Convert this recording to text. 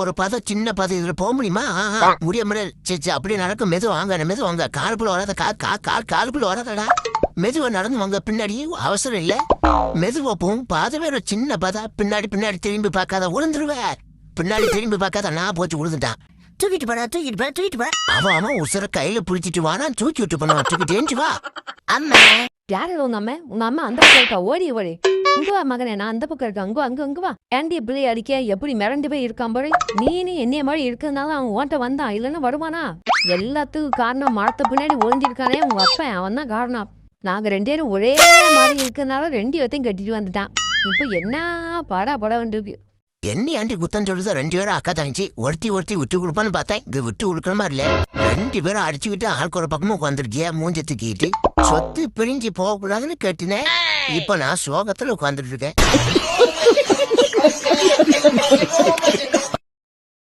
ஒரு பதம் சின்ன பதம் இதுல போக முடியுமா? முடியாது. சரி அப்படியே நடக்கும். மெது வாங்க காலுக்குள்ள வராத. காலுக்குள்ள வராதடா. மெதுவா நடந்து வாங்க. பின்னாடி அவசரம் இல்ல. மெதுவா போகும். பாதை வேற சின்ன பாதா. பின்னாடி திரும்பி பார்க்காத, உளுந்துருவ. பின்னாடி திரும்பி பார்க்காத. நான் போச்சு உழுந்துட்டான். தூக்கிட்டு போறா. அவன் உசுர கையில புடிச்சிட்டு வானா, தூக்கி விட்டு போனா. தூக்கிட்டு வா. அம்மா யாரு உங்க அம்மா அந்த பக்கம் இருக்கா? ஓடி இங்க வா மகனே, நான் அந்த பக்கம் இருக்கேன். அங்க வா. ஏண்டி இப்படி அடிக்க? எப்படி மிரண்டு போய் இருக்கான் போய். நீ என்னைய மாதிரி இருக்கிறதுனால அவன் ஓட்ட வந்தான், இல்லைன்னா வருவானா? எல்லாத்துக்கும் காரணம் மரத்தை பின்னாடி ஒளிஞ்சிருக்கானே உங்க அப்பன், அவன் தான் காரணம். நாங்க 2 பேரும் ஒரே மாதிரி இருக்கிறதுனால 2 பேர்த்தையும் கட்டிட்டு வந்துட்டான். இப்போ என்ன பட வேண்டியிருக்கு. என்ன ஆண்டி குத்தம் சொல்லுதா? 2 பேரும் அக்கா தங்கச்சி. ஒருத்தி விட்டு கொடுப்பான்னு பார்த்தேன். இங்க விட்டு கொடுக்கணுமா இல்ல? 2 பேரும் அடிச்சுக்கிட்டு ஆளுக்கு ஒரு பக்கமும் உட்காந்துருக்கியா? மூஞ்ச தூக்கிட்டு சொத்து பிரிஞ்சு போக கூடாதுன்னு கேட்டினேன். இப்ப நான் சோகத்துல உட்காந்துட்டு இருக்கேன்.